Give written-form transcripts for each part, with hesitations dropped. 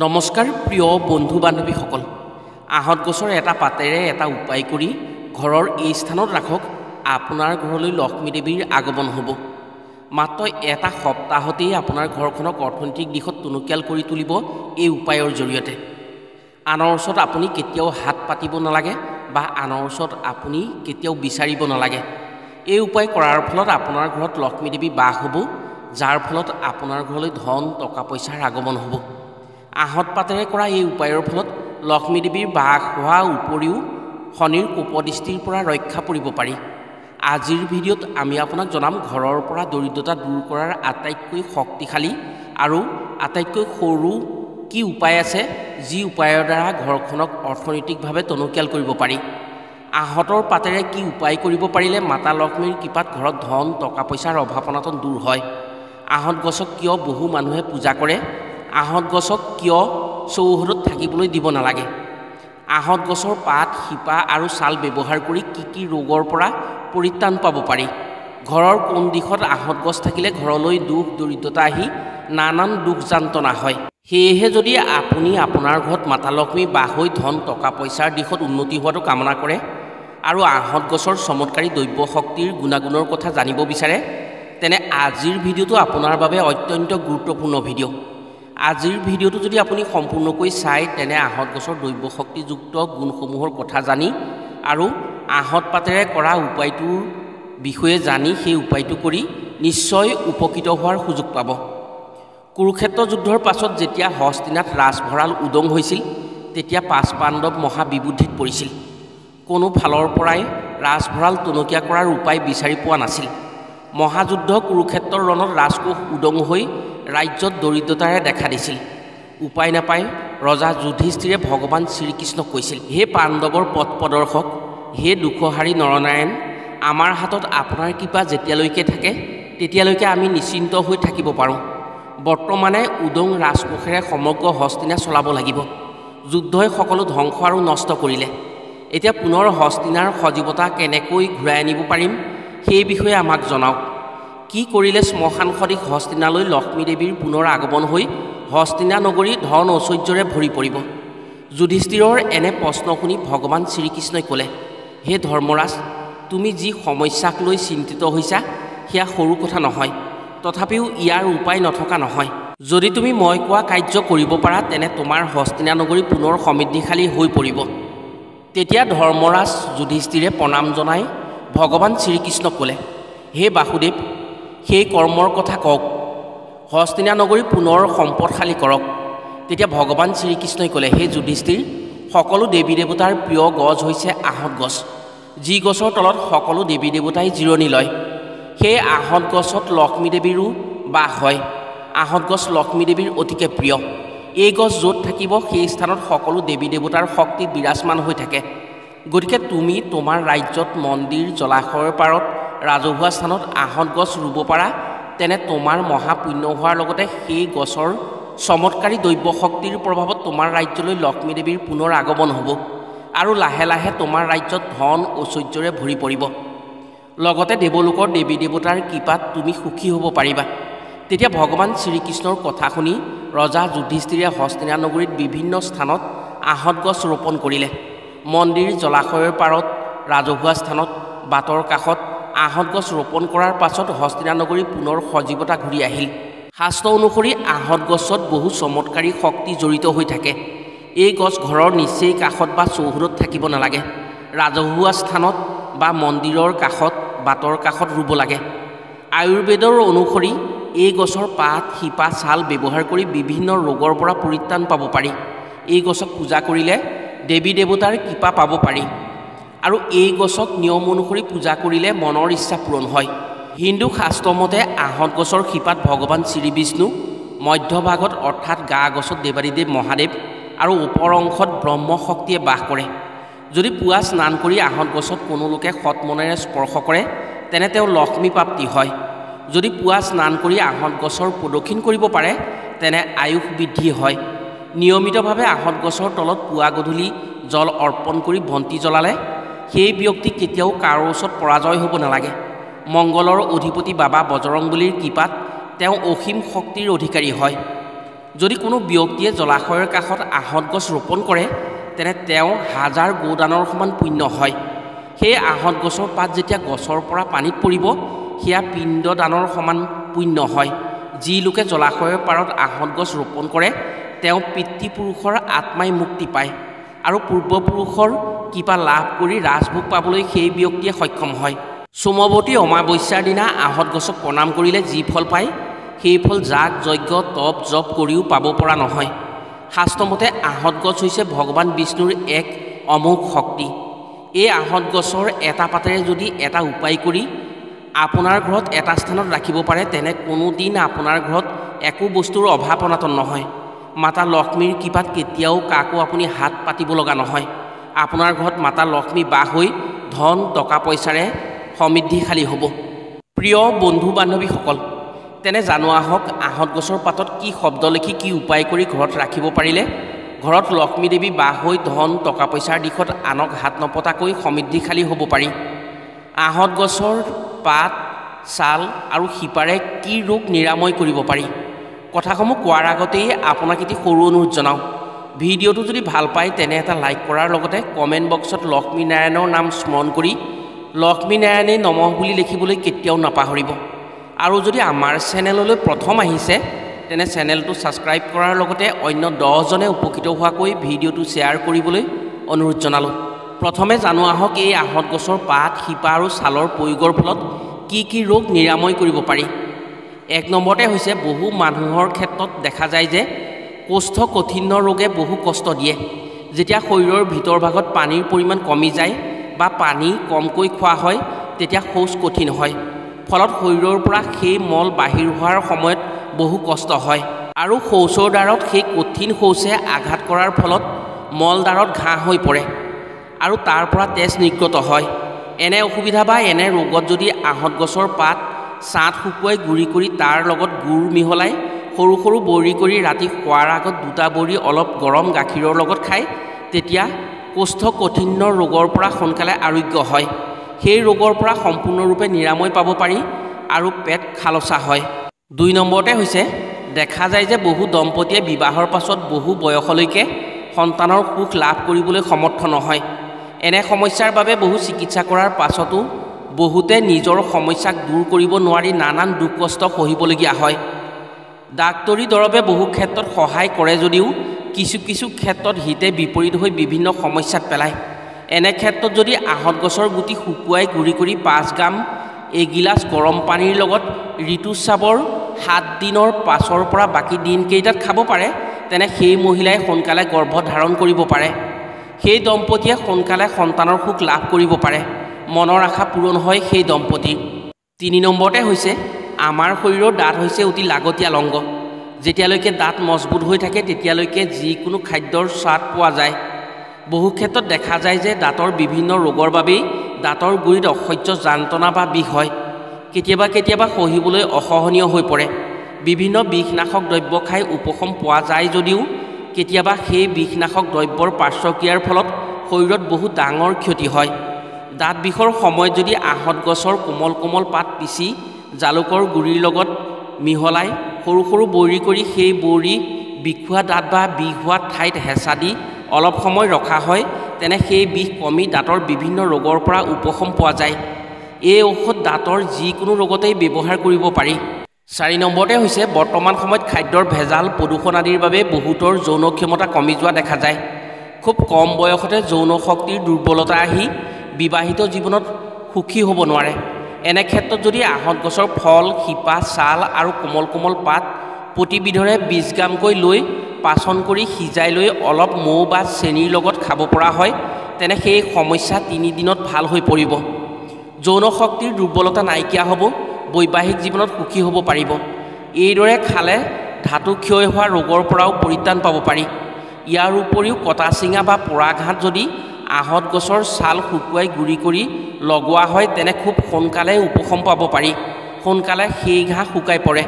নমস্কাৰ প্ৰিয় বন্ধু বান্ধৱীসকল, আহঁত গছৰ এটা পাতেৰে এটা উপায় কৰি ঘৰৰ এই স্থানত ৰাখক, আপোনাৰ ঘৰলৈ লক্ষ্মী দেৱীৰ আগমন হ'ব। মাত্ৰ এটা সপ্তাহতেই আপোনাৰ ঘৰখনক অৰ্থনৈতিক দিশত টনকিয়াল কৰি তুলিব এই উপায়ৰ জৰিয়তে। আনৰ ওচৰত আপুনি কেতিয়াও হাত পাতিব নালাগে বা আনৰ ওচৰত আপুনি কেতিয়াও বিচাৰিব নালাগে। এই উপায় কৰাৰ ফলত আপোনাৰ ঘৰত লক্ষ্মী দেৱী বাস হ'ব, যাৰ ফলত আপোনাৰ ঘৰলৈ ধন টকা পইচাৰ আগমন হ'ব। আহঁত পাতেৰে কৰা এই উপায়ৰ ফলত লক্ষ্মী দেৱীৰ বাস হোৱাৰ উপৰিও শনিৰ কোপদৃষ্টিৰ পৰা ৰক্ষা পৰিব পাৰি। আজিৰ ভিডিঅ'ত আমি আপোনাক জনাম ঘৰৰ পৰা দৰিদ্ৰতা দূৰ কৰাৰ আটাইতকৈ শক্তিশালী আৰু আটাইতকৈ সৰু কি উপায় আছে, যি উপায়ৰ দ্বাৰা ঘৰখনক অৰ্থনৈতিকভাৱে টনকিয়াল কৰিব পাৰি। আহঁতৰ পাতেৰে কি উপায় কৰিব পাৰিলে মাতা লক্ষ্মীৰ কৃপাত ঘৰত ধন টকা পইচাৰ অভাৱ অনাটন দূৰ হয়। আহঁত গছক কিয় বহু মানুহে পূজা কৰে, আহঁত গছক কিয় চৌহদত থাকিবলৈ দিব নালাগে, আহঁত গছৰ পাত শিপা আৰু ছাল ব্যৱহাৰ কৰি কি ৰোগৰ পৰা পৰিত্ৰাণ পাব পাৰি, ঘৰৰ কোন দিশত আহঁত গছ থাকিলে ঘৰলৈ দুখ দৰিদ্ৰতা আহি নানান দুখ যান্ত্ৰণা হয়। সেয়েহে যদি আপুনি আপোনাৰ ঘৰত মাতা লক্ষ্মী বাস হৈ ধন টকা পইচাৰ দিশত উন্নতি হোৱাটো কামনা কৰে আৰু আহঁত গছৰ চমৎকাৰী দ্ৰব্য শক্তিৰ গুণাগুণৰ কথা জানিব বিচাৰে, তেনে আজিৰ ভিডিঅ'টো আপোনাৰ বাবে অত্যন্ত গুৰুত্বপূৰ্ণ ভিডিঅ'। আজিৰ ভিডিঅ'টো যদি আপুনি সম্পূৰ্ণকৈ চায়, তেনে আহঁত গছৰ দ্ৰব্য শক্তিযুক্ত গুণসমূহৰ কথা জানি আৰু আহঁত পাতেৰে কৰা উপায়টোৰ বিষয়ে জানি সেই উপায়টো কৰি নিশ্চয় উপকৃত হোৱাৰ সুযোগ পাব। কুৰুক্ষেত্ৰ যুদ্ধৰ পাছত যেতিয়া হস্তিনাথ ৰাজভঁৰাল উদং হৈছিল, তেতিয়া ৫ পাণ্ডৱ মহাবিবুদ্ধিত পৰিছিল। কোনো ফালৰ পৰাই ৰাজভঁৰাল টনকিয়া কৰাৰ উপায় বিচাৰি পোৱা নাছিল। মহাযুদ্ধ কুৰুক্ষেত্ৰৰ ৰণত ৰাজকোষ উদং হৈ ৰাজ্যত দৰিদ্ৰতাৰে দেখা দিছিল। উপায় নাপাই ৰজা যুধিষ্ঠিৰে ভগৱান শ্ৰীকৃষ্ণক কৈছিল, হে পাণ্ডৱৰ পথ প্ৰদৰ্শক, হে দুখহাৰী নৰনাৰায়ণ, আমাৰ হাতত আপোনাৰ কৃপা যেতিয়ালৈকে থাকে তেতিয়ালৈকে আমি নিশ্চিন্ত হৈ থাকিব পাৰোঁ। বৰ্তমানে উদং ৰাজকোষেৰে সমগ্ৰ হস্তিনা চলাব লাগিব। যুদ্ধই সকলো ধ্বংস আৰু নষ্ট কৰিলে। এতিয়া পুনৰ হস্তিনাৰ সজীৱতা কেনেকৈ ঘূৰাই আনিব পাৰিম সেই বিষয়ে আমাক জনাওক। কি কৰিলে শ্মশান সদৃশ হস্তিনালৈ লক্ষ্মী দেৱীৰ পুনৰ আগমন হৈ হস্তিনা নগৰী ধন ঐশ্বৰ্যৰে ভৰি পৰিব? যুধিষ্ঠিৰৰ এনে প্ৰশ্ন শুনি ভগৱান শ্ৰীকৃষ্ণই ক'লে, হে ধৰ্মৰাজ, তুমি যি সমস্যাক লৈ চিন্তিত হৈছা সেয়া সৰু কথা নহয়, তথাপিও ইয়াৰ উপায় নথকা নহয়। যদি তুমি মই কোৱা কাৰ্য কৰিব পাৰা, তেনে তোমাৰ হস্তিনা নগৰী পুনৰ সমৃদ্ধিশালী হৈ পৰিব। তেতিয়া ধৰ্মৰাজ যুধিষ্ঠিৰে প্ৰণাম জনাই ভগৱান শ্ৰীকৃষ্ণক ক'লে, হে বাসুদেৱ, সেই কৰ্মৰ কথা কওক, হস্তিনা নগৰী পুনৰ সম্পদশালী কৰক। তেতিয়া ভগৱান শ্ৰীকৃষ্ণই ক'লে, হে যুধিষ্ঠিৰ, সকলো দেৱী দেৱতাৰ প্ৰিয় গছ হৈছে আহঁত গছ, যি গছৰ তলত সকলো দেৱী দেৱতাই জিৰণি লয়। সেই আহঁত গছত লক্ষ্মী দেৱীৰো বাস হয়। আহঁত গছ লক্ষ্মী দেৱীৰ অতিকে প্ৰিয়। এই গছ য'ত থাকিব সেই স্থানত সকলো দেৱী দেৱতাৰ শক্তি বিৰাজমান হৈ থাকে। গতিকে তুমি তোমাৰ ৰাজ্যত মন্দিৰ জলাশয়ৰ পাৰত ৰাজহুৱা স্থানত আহঁত গছ ৰুব পাৰা, তেনে তোমাৰ মহাপুণ্য হোৱাৰ লগতে সেই গছৰ চমৎকাৰী দ্ৰব্য শক্তিৰ প্ৰভাৱত তোমাৰ ৰাজ্যলৈ লক্ষ্মী দেৱীৰ পুনৰ আগমন হ'ব আৰু লাহে লাহে তোমাৰ ৰাজ্যত ধন ঐশ্বৰ্যৰে ভৰি পৰিব। লগতে দেৱলোকৰ দেৱী দেৱতাৰ কৃপাত তুমি সুখী হ'ব পাৰিবা। তেতিয়া ভগৱান শ্ৰীকৃষ্ণৰ কথা শুনি ৰজা যুধিষ্ঠিৰে হস্তিনা নগৰীত বিভিন্ন স্থানত আহঁত গছ ৰোপণ কৰিলে। মন্দিৰ জলাশয়ৰ পাৰত ৰাজহুৱা স্থানত বাটৰ কাষত আহঁত গছ ৰোপণ কৰাৰ পাছত হস্তিনা নগৰী পুনৰ সজীৱতা ঘূৰি আহিল। শাস্ত্ৰ অনুসৰি আহঁত গছত বহু চমৎকাৰী শক্তি জড়িত হৈ থাকে। এই গছ ঘৰৰ নিচেই কাষত বা চৌহদত থাকিব নালাগে, ৰাজহুৱা স্থানত বা মন্দিৰৰ কাষত বাটৰ কাষত ৰুব লাগে। আয়ুৰ্বেদৰ অনুসৰি এই গছৰ পাত শিপা ছাল ব্যৱহাৰ কৰি বিভিন্ন ৰোগৰ পৰা পৰিত্ৰাণ পাব পাৰি। এই গছক পূজা কৰিলে দেৱী দেৱতাৰ কৃপা পাব পাৰি আৰু এই গছক নিয়ম অনুসৰি পূজা কৰিলে মনৰ ইচ্ছা পূৰণ হয়। হিন্দু শাস্ত্ৰমতে আহঁত গছৰ শিপাত ভগৱান শ্ৰীবিষ্ণু, মধ্যভাগত অৰ্থাৎ গা গছত দেৱাদিদেৱ মহাদেৱ আৰু ওপৰ অংশত ব্ৰহ্ম শক্তিয়ে বাস কৰে। যদি পুৱা স্নান কৰি আহঁত গছত কোনো লোকে সৎ মনেৰে স্পৰ্শ কৰে, তেনে তেওঁ লক্ষ্মী প্ৰাপ্তি হয়। যদি পুৱা স্নান কৰি আহঁত গছৰ প্ৰদক্ষিণ কৰিব পাৰে, তেনে আয়ুস বৃদ্ধি হয়। নিয়মিতভাৱে আহঁত গছৰ তলত পুৱা গধূলি জল অৰ্পণ কৰি বন্তি জ্বলালে সেই ব্যক্তি কেতিয়াও কাৰো ওচৰত পৰাজয় হ'ব নালাগে। মংগলৰ অধিপতি বাবা বজৰংবলীৰ কৃপাত তেওঁ অসীম শক্তিৰ অধিকাৰী হয়। যদি কোনো ব্যক্তিয়ে জলাশয়ৰ কাষত আহঁত গছ ৰোপণ কৰে তেনে তেওঁ 1000 গোদানৰ সমান পুণ্য হয়। সেই আহঁত গছৰ পাত যেতিয়া গছৰ পৰা পানীত পৰিব সেয়া পিণ্ড দানৰ সমান পুণ্য হয়। যি লোকে জলাশয়ৰ পাৰত আহঁত গছ ৰোপণ কৰে তেওঁ পিতৃপুৰুষৰ আত্মাই মুক্তি পায় আৰু পূৰ্বপুৰুষৰ কৃপা লাভ কৰি ৰাজভোগ পাবলৈ সেই ব্যক্তিয়ে সক্ষম হয়। সোমৱতী অমাৱস্যাৰ দিনা আহঁত গছক প্ৰণাম কৰিলে যি ফল পায় সেই ফল যাগ যজ্ঞ তপ জপ কৰিও পাব পৰা নহয়। শাস্ত্ৰমতে আহঁত গছ হৈছে ভগৱান বিষ্ণুৰ এক অমোঘ শক্তি। এই আহঁত গছৰ এটা পাতেৰে যদি এটা উপায় কৰি আপোনাৰ ঘৰত এটা স্থানত ৰাখিব পাৰে তেনে কোনোদিন আপোনাৰ ঘৰত একো বস্তুৰ অভাৱ অনাটন নহয়। মাতা লক্ষ্মীৰ কৃপাত কেতিয়াও কাকো আপুনি হাত পাতিব লগা নহয়। আপোনাৰ ঘৰত মাতা লক্ষ্মী বাস হৈ ধন টকা পইচাৰে সমৃদ্ধিশালী হ'ব। প্ৰিয় বন্ধু বান্ধৱীসকল, তেনে জানো আহক আহঁত গছৰ পাতত কি শব্দ লিখি কি উপায় কৰি ঘৰত ৰাখিব পাৰিলে ঘৰত লক্ষ্মী দেৱী বাস হৈ ধন টকা পইচাৰ দিশত আনক হাত নপতাকৈ সমৃদ্ধিশালী হ'ব পাৰি। আহঁত গছৰ পাত ছাল আৰু শিপাৰে কি ৰোগ নিৰাময় কৰিব পাৰি কথাসমূহ কোৱাৰ আগতেই আপোনাক এটি সৰু অনুৰোধ জনাওঁ। ভিডিঅ'টো যদি ভাল পায় তেনে এটা লাইক কৰাৰ লগতে কমেণ্ট বক্সত লক্ষ্মীনাৰায়ণৰ নাম স্মৰণ কৰি লক্ষ্মীনাৰায়ণে নমঃ বুলি লিখিবলৈ কেতিয়াও নাপাহৰিব। আৰু যদি আমাৰ চেনেললৈ প্ৰথম আহিছে তেনে চেনেলটো ছাবস্ক্ৰাইব কৰাৰ লগতে অন্য 10জনে উপকৃত হোৱাকৈ ভিডিঅ'টো শ্বেয়াৰ কৰিবলৈ অনুৰোধ জনালোঁ। প্ৰথমে জানো আহক এই আহঁত গছৰ পাত শিপা আৰু ছালৰ প্ৰয়োগৰ ফলত কি কি ৰোগ নিৰাময় কৰিব পাৰি। 1 নম্বৰতে হৈছে বহু মানুহৰ ক্ষেত্ৰত দেখা যায় যে কোষ্ঠকাঠিন্য ৰোগে বহু কষ্ট দিয়ে। যেতিয়া শৰীৰৰ ভিতৰ ভাগত পানীৰ পৰিমাণ কমি যায় বা পানী কমকৈ খোৱা হয় তেতিয়া শৌচ কঠিন হয়। ফলত শৰীৰৰ পৰা সেই মল বাহিৰ হোৱাৰ সময়ত বহু কষ্ট হয় আৰু শৌচৰ দ্বাৰত সেই কঠিন শৌচে আঘাত কৰাৰ ফলত মলদ্বাৰত ঘাঁ হৈ পৰে আৰু তাৰ পৰা তেজ নিৰ্গত হয়। এনে অসুবিধা বা এনে ৰোগত যদি আহঁত গছৰ পাত ছাঁত শুকুৱাই গুড়ি কৰি তাৰ লগত গুড় মিহলাই সৰু সৰু বড়ি কৰি ৰাতি শোৱাৰ আগত 2টা বড়ি অলপ গৰম গাখীৰৰ লগত খায় তেতিয়া কোষ্ঠকাঠিন্য ৰোগৰ পৰা সোনকালে আৰোগ্য হয়। সেই ৰোগৰ পৰা সম্পূৰ্ণৰূপে নিৰাময় পাব পাৰি আৰু পেট খালচা হয়। 2 নম্বৰতে হৈছে দেখা যায় যে বহু দম্পতীয়ে বিবাহৰ পাছত বহু বয়সলৈকে সন্তানৰ সুখ লাভ কৰিবলৈ সমৰ্থ নহয়। এনে সমস্যাৰ বাবে বহু চিকিৎসা কৰাৰ পাছতো বহুতে নিজৰ সমস্যাক দূৰ কৰিব নোৱাৰি নানান দুখ কষ্ট সহিবলগীয়া হয়। ডাক্তৰী দৰৱে বহু ক্ষেত্ৰত সহায় কৰে যদিও কিছু কিছু ক্ষেত্ৰত হিতে বিপৰীত হৈ বিভিন্ন সমস্যাত পেলায়। এনে ক্ষেত্ৰত যদি আহঁত গছৰ গুটি শুকুৱাই গুড়ি কৰি 5 গ্ৰাম এগিলাচ গৰম পানীৰ লগত ঋতুস্ৰাৱৰ 7 দিনৰ পাছৰ পৰা বাকী দিনকেইটাত খাব পাৰে তেনে সেই মহিলাই সোনকালে গৰ্ভ ধাৰণ কৰিব পাৰে। সেই দম্পতীয়ে সোনকালে সন্তানৰ সুখ লাভ কৰিব পাৰে। মনৰ আশা পূৰণ হয় সেই দম্পতীৰ। 3 নম্বৰতে হৈছে আমাৰ শৰীৰৰ দাঁত হৈছে অতি লাগতিয়াল অংগ। যেতিয়ালৈকে দাঁত মজবুত হৈ থাকে তেতিয়ালৈকে যিকোনো খাদ্যৰ স্বাদ পোৱা যায়। বহু ক্ষেত্ৰত দেখা যায় যে দাঁতৰ বিভিন্ন ৰোগৰ বাবেই দাঁতৰ গুৰিত অসহ্য যন্ত্ৰণা বা বিষ হয়। কেতিয়াবা কেতিয়াবা সহিবলৈ অসহনীয় হৈ পৰে। বিভিন্ন বিষনাশক দ্ৰব্য খাই উপশম পোৱা যায় যদিও কেতিয়াবা সেই বিষনাশক দ্ৰব্যৰ পাৰ্শ্বক্ৰিয়াৰ ফলত শৰীৰত বহু ডাঙৰ ক্ষতি হয়। দাঁত বিষৰ সময়ত যদি আহঁত গছৰ কোমল কোমল পাত পিচি জালুকৰ গুড়িৰ লগত মিহলাই সৰু সৰু বড়ি কৰি সেই বড়ি বিষোৱা দাঁত বা বিষ হোৱা ঠাইত হেঁচা দি অলপ সময় ৰখা হয় তেনে সেই বিষ কমি দাঁতৰ বিভিন্ন ৰোগৰ পৰা উপশম পোৱা যায়। এই ঔষধ দাঁতৰ যিকোনো ৰোগতেই ব্যৱহাৰ কৰিব পাৰি। 4 নম্বৰতে হৈছে বৰ্তমান সময়ত খাদ্যৰ ভেজাল প্ৰদূষণ আদিৰ বাবে বহুতৰ যৌন ক্ষমতা কমি যোৱা দেখা যায়। খুব কম বয়সতে যৌন শক্তিৰ দুৰ্বলতা আহি বিবাহিত জীৱনত সুখী হ'ব নোৱাৰে। এনে ক্ষেত্ৰত যদি আহঁত গছৰ ফল শিপা ছাল আৰু কোমল কোমল পাত প্ৰতিবিধৰে 20 গ্ৰামকৈ লৈ পাচন কৰি সিজাই লৈ অলপ মৌ বা চেনিৰ লগত খাব পৰা হয় তেনে সেই সমস্যা 3 দিনত ভাল হৈ পৰিব। যৌন শক্তিৰ দুৰ্বলতা নাইকিয়া হ'ব, বৈবাহিক জীৱনত সুখী হ'ব পাৰিব। এইদৰে খালে ধাতু ক্ষয় হোৱা ৰোগৰ পৰাও পৰিত্ৰাণ পাব পাৰি। ইয়াৰ উপৰিও কটা চিঙা বা পৰাঘাত যদি আহঁত গছৰ ছাল শুকুৱাই গুড়ি কৰি লগোৱা হয় তেনে খুব সোনকালে উপশম পাব পাৰি। সোনকালে সেই ঘাঁ শুকাই পৰে।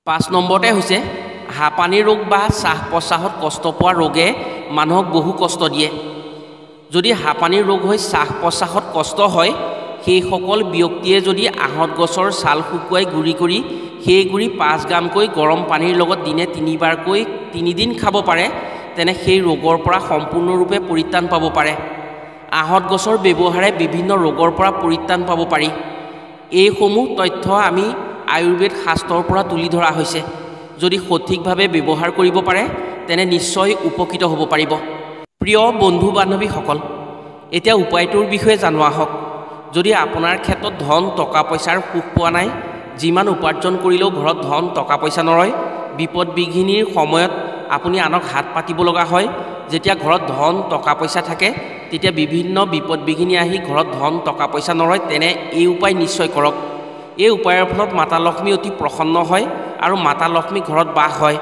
5 নম্বৰতে হৈছে হাঁপানী ৰোগ বা শ্বাস প্ৰশ্বাসত কষ্ট পোৱা ৰোগে মানুহক বহু কষ্ট দিয়ে। যদি হাঁপানীৰ ৰোগ হৈ শ্বাস প্ৰশ্বাসত কষ্ট হয় সেইসকল ব্যক্তিয়ে যদি আহঁত গছৰ ছাল শুকুৱাই গুড়ি কৰি সেই গুড়ি 5 গ্ৰামকৈ গৰম পানীৰ লগত দিনে 3 বাৰকৈ 3 দিন খাব পাৰে তেনে সেই ৰোগৰ পৰা সম্পূৰ্ণৰূপে পৰিত্ৰাণ পাব পাৰে। আহঁত গছৰ ব্যৱহাৰে বিভিন্ন ৰোগৰ পৰা পৰিত্ৰাণ পাব পাৰি। এইসমূহ তথ্য আমি আয়ুৰ্বেদ শাস্ত্ৰৰ পৰা তুলি ধৰা হৈছে। যদি সঠিকভাৱে ব্যৱহাৰ কৰিব পাৰে তেনে নিশ্চয় উপকৃত হ'ব পাৰিব। প্ৰিয় বন্ধু বান্ধৱীসকল, এতিয়া উপায়টোৰ বিষয়ে জনোৱা হওক। যদি আপোনাৰ ক্ষেত্ৰত ধন টকা পইচাৰ সুখ পোৱা নাই, যিমান উপাৰ্জন কৰিলেও ঘৰত ধন টকা পইচা নৰয়, বিপদ বিঘিনিৰ সময়ত আপুনি আনক হাত পাতিব লগা হয়, যেতিয়া ঘৰত ধন টকা পইচা থাকে তেতিয়া বিভিন্ন বিপদ বিঘিনি আহি ঘৰত ধন টকা পইচা নৰয়, তেনে এই উপায় নিশ্চয় কৰক। এই উপায়ৰ ফলত মাতা লক্ষ্মী অতি প্ৰসন্ন হয় আৰু মাতা লক্ষ্মী ঘৰত বাস হয়।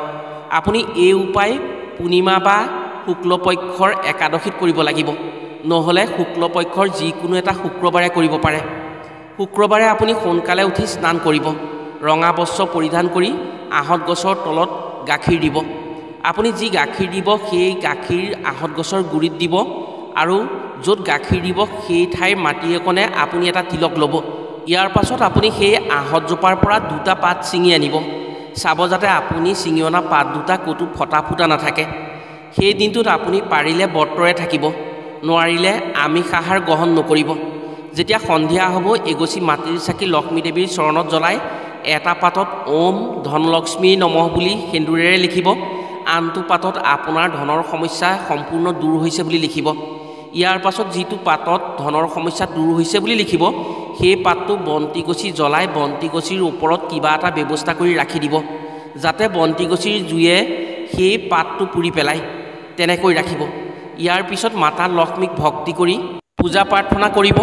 আপুনি এই উপায় পূৰ্ণিমা বা শুক্লপক্ষৰ একাদশীত কৰিব লাগিব, নহ'লে শুক্লপক্ষৰ যিকোনো এটা শুক্ৰবাৰে কৰিব পাৰে। শুক্ৰবাৰে আপুনি সোনকালে উঠি স্নান কৰিব, ৰঙা বস্ত্ৰ পৰিধান কৰি আহঁত গছৰ তলত গাখীৰ দিব। আপুনি যি গাখীৰ দিব সেই গাখীৰ আহঁত গছৰ গুৰিত দিব আৰু য'ত গাখীৰ দিব সেই ঠাইৰ মাটি অকণে আপুনি এটা তিলক ল'ব। ইয়াৰ পাছত আপুনি সেই আহঁতজোপাৰ পৰা 2টা পাত ছিঙি আনিব। চাব যাতে আপুনি ছিঙি অনা পাত 2টা ক'তো ফটা ফুটা নাথাকে। সেই দিনটোত আপুনি পাৰিলে ব্ৰতৰে থাকিব, নোৱাৰিলে আমিষ আহাৰ গ্ৰহণ নকৰিব। যেতিয়া সন্ধিয়া হ'ব এগছি মাটিৰ চাকি লক্ষ্মী দেৱীৰ চৰণত জ্বলাই এটা পাতত ওম ধনলক্ষ্মী নমঃ বুলি সেন্দুৰেৰে লিখিব, আনটো পাতত আপোনাৰ ধনৰ সমস্যা সম্পূৰ্ণ দূৰ হৈছে বুলি লিখিব। ইয়াৰ পাছত যিটো পাতত ধনৰ সমস্যা দূৰ হৈছে বুলি লিখিব সেই পাতটো বন্তিগছি জ্বলাই বন্তিগছিৰ ওপৰত কিবা এটা ব্যৱস্থা কৰি ৰাখি দিব, যাতে বন্তিগছিৰ জুয়ে সেই পাতটো পুৰি পেলায়। তেনেকৈ ৰাখিব। ইয়াৰ পিছত মাতা লক্ষ্মীক ভক্তি কৰি পূজা প্ৰাৰ্থনা কৰিব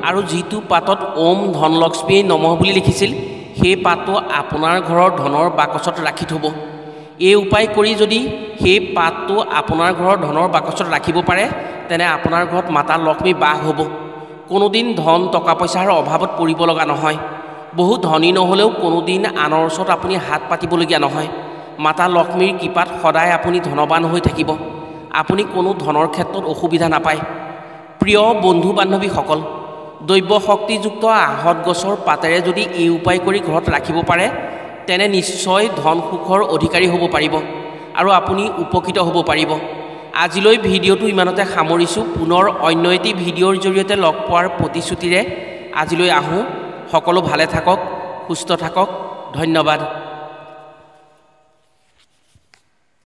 আৰু যিটো পাতত ওম ধনলক্ষ্মী নমঃ বুলি লিখিছিল সেই পাতটো আপোনাৰ ঘৰৰ ধনৰ বাকচত ৰাখি থ'ব। এই উপায় কৰি যদি সেই পাতটো আপোনাৰ ঘৰৰ ধনৰ বাকচত ৰাখিব পাৰে তেনে আপোনাৰ ঘৰত মাতা লক্ষ্মী বাস হ'ব। কোনোদিন ধন টকা পইচাৰ অভাৱত পৰিব লগা নহয়। বহু ধনী নহ'লেও কোনোদিন আনৰ ওচৰত আপুনি হাত পাতিবলগীয়া নহয়। মাতা লক্ষ্মীৰ কৃপাত সদায় আপুনি ধনৱান হৈ থাকিব। আপুনি কোনো ধনৰ ক্ষেত্ৰত অসুবিধা নাপায়। প্ৰিয় বন্ধু বান্ধৱীসকল, দৈৱ শক্তিযুক্ত আহঁত গছৰ পাতেৰে যদি এই উপায় কৰি ঘৰত ৰাখিব পাৰে তেনে নিশ্চয় ধন সুখৰ অধিকাৰী হ'ব পাৰিব আৰু আপুনি উপকৃত হ'ব পাৰিব। আজিলৈ ভিডিঅ'টো ইমানতে সামৰিছোঁ। পুনৰ অন্য এটি ভিডিঅ'ৰ জৰিয়তে লগ পোৱাৰ প্ৰতিশ্ৰুতিৰে আজিলৈ আহোঁ। সকলো ভালে থাকক, সুস্থ থাকক। ধন্যবাদ।